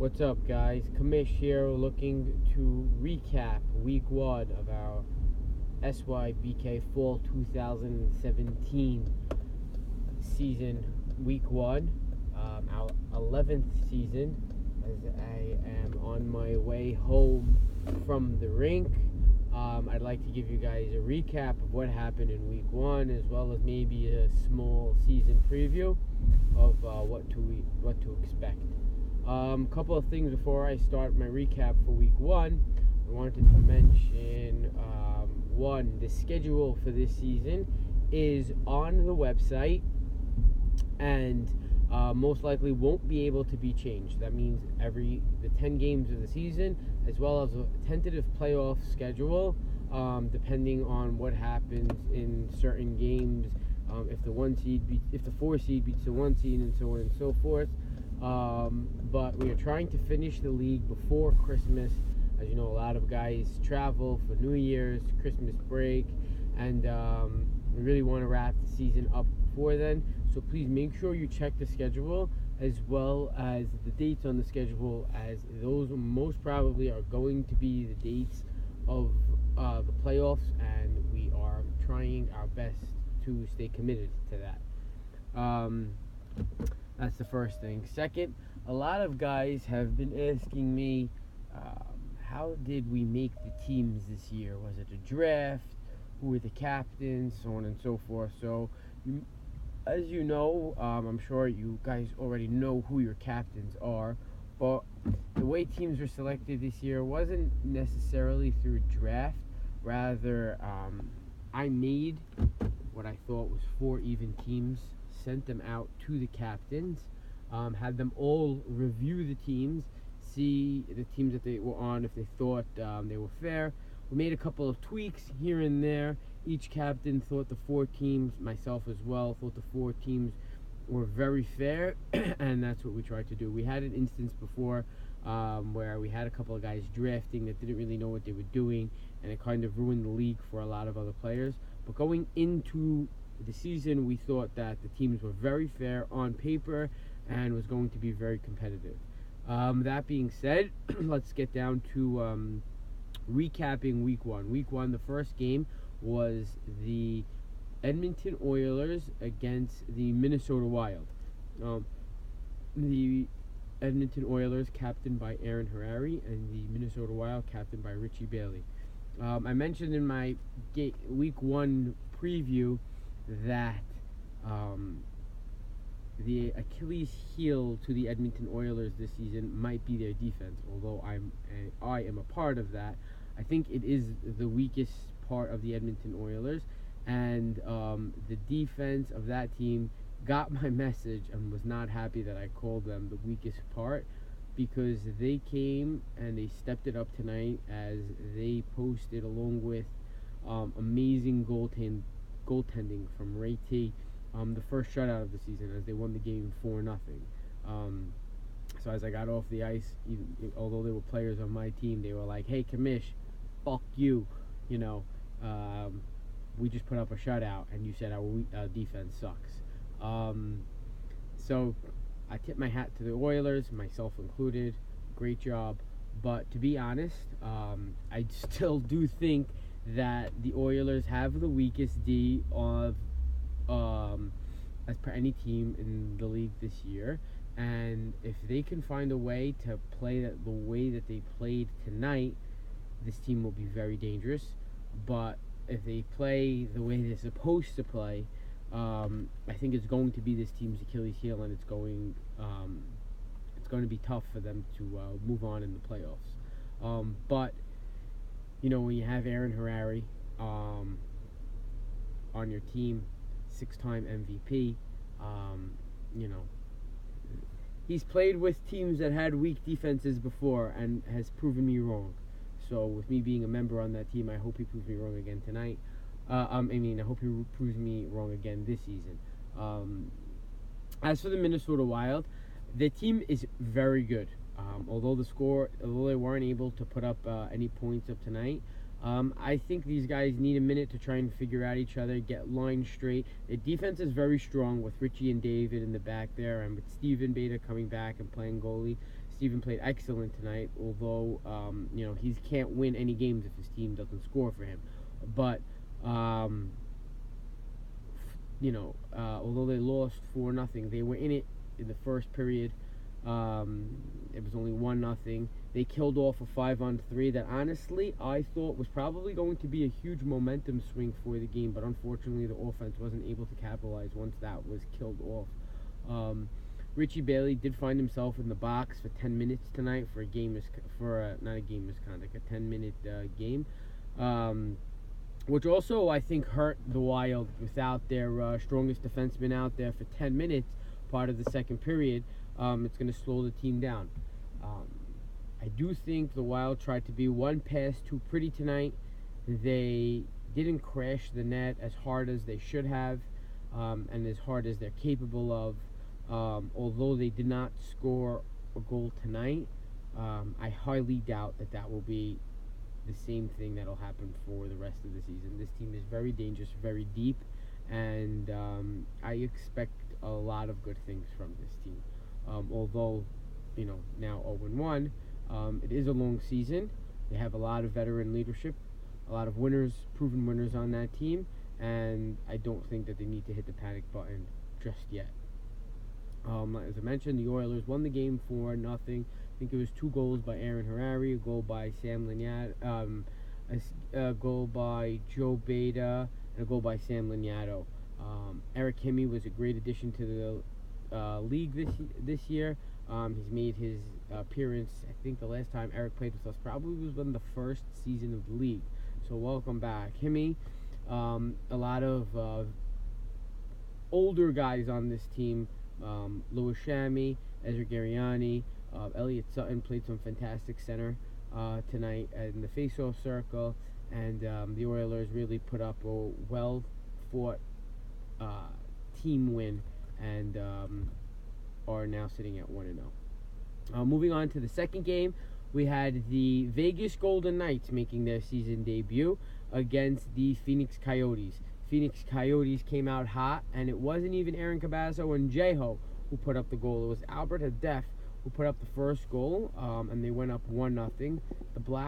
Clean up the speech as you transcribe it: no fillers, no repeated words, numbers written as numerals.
What's up, guys? Kamish here, looking to recap week 1 of our SYBK Fall 2017 season, week 1, our 11th season, as I am on my way home from the rink. I'd like to give you guys a recap of what happened in week 1, as well as maybe a small season preview of what to expect. Couple of things before I start my recap for week 1. I wanted to mention, one, the schedule for this season is on the website and most likely won't be able to be changed. That means the 10 games of the season, as well as a tentative playoff schedule, depending on what happens in certain games, if the 4 seed beats the 1 seed, and so on and so forth. But we are trying to finish the league before Christmas. As you know, a lot of guys travel for New Year's, Christmas break, and we really want to wrap the season up before then. So please make sure you check the schedule, as well as the dates on the schedule, as those most probably are going to be the dates of the playoffs, and we are trying our best to stay committed to that. That's the first thing. Second, a lot of guys have been asking me, how did we make the teams this year? Was it a draft? Who were the captains? So on and so forth. So, as you know, I'm sure you guys already know who your captains are, but the way teams were selected this year wasn't necessarily through draft. Rather, I made what I thought was 4 even teams, sent them out to the captains, had them all review the teams, see the teams that they were on, if they thought they were fair. We made a couple of tweaks here and there. Each captain thought the 4 teams, myself as well, thought the 4 teams were very fair, and that's what we tried to do. We had an instance before where we had a couple of guys drafting that didn't really know what they were doing, and it kind of ruined the league for a lot of other players. But going into the season, we thought that the teams were very fair on paper and was going to be very competitive. That being said, let's get down to recapping week 1. Week 1, the first game was the Edmonton Oilers against the Minnesota Wild. The Edmonton Oilers, captained by Aaron Harari, and the Minnesota Wild, captained by Richie Bailey. I mentioned in my week 1 preview that the Achilles heel to the Edmonton Oilers this season might be their defense. Although I am a part of that, I think it is the weakest part of the Edmonton Oilers, and the defense of that team got my message and was not happy that I called them the weakest part, because they came and they stepped it up tonight, as they posted, along with amazing goaltending from Ray T, the first shutout of the season, as they won the game 4-0. So as I got off the ice, although they were players on my team, they were like, "Hey, Kamish, fuck you, we just put up a shutout, and you said our defense sucks." So I tip my hat to the Oilers, myself included. Great job. But to be honest, I still do think that the Oilers have the weakest D of as per any team in the league this year, and if they can find a way to play the way that they played tonight, this team will be very dangerous. But if they play the way they're supposed to play, I think it's going to be this team's Achilles heel, and it's going to be tough for them to move on in the playoffs. But when you have Aaron Harari on your team, 6-time MVP, he's played with teams that had weak defenses before and has proven me wrong. So with me being a member on that team, I hope he proves me wrong again tonight. I hope he proves me wrong again this season. As for the Minnesota Wild, the team is very good. Although they weren't able to put up any points up tonight, I think these guys need a minute to try and figure out each other, get lines straight. The defense is very strong with Richie and David in the back there, and with Steven Beta coming back and playing goalie. Steven played excellent tonight, although he can't win any games if his team doesn't score for him. But although they lost 4-0, they were in it in the first period. It was only 1-0. They killed off a 5-on-3 that honestly I thought was probably going to be a huge momentum swing for the game, but unfortunately the offense wasn't able to capitalize once that was killed off. Richie Bailey did find himself in the box for 10 minutes tonight for not a game misconduct, a 10-minute game, which also I think hurt the Wild without their strongest defenseman out there for 10 minutes, part of the second period. It's going to slow the team down. I do think the Wild tried to be one pass too pretty tonight. They didn't crash the net as hard as they should have, and as hard as they're capable of. Although they did not score a goal tonight, I highly doubt that will be the same thing that'll happen for the rest of the season. This team is very dangerous, very deep, and I expect a lot of good things from this team. Although, now 0-1, it is a long season. They have a lot of veteran leadership, a lot of winners, proven winners on that team, and I don't think that they need to hit the panic button just yet. As I mentioned, the Oilers won the game 4-0. I think it was 2 goals by Aaron Harari, a goal by Sam Laniato, a goal by Joe Beda, and a goal by Sam Laniato. Eric Hemme was a great addition to the league this year. He's made his appearance, I think the last time Eric played with us probably was in the first season of the league. So welcome back, Hemme. A lot of older guys on this team. Louis Shammy, Ezra Gariani, Elliott Sutton played some fantastic center tonight in the faceoff circle, and the Oilers really put up a well-fought team win, and are now sitting at 1-0. Moving on to the second game, we had the Vegas Golden Knights making their season debut against the Phoenix Coyotes. Phoenix Coyotes came out hot, and it wasn't even Aaron Cabazzo and Jeho who put up the goal. It was Albert Hadef who put up the first goal, and they went up 1-0. The Black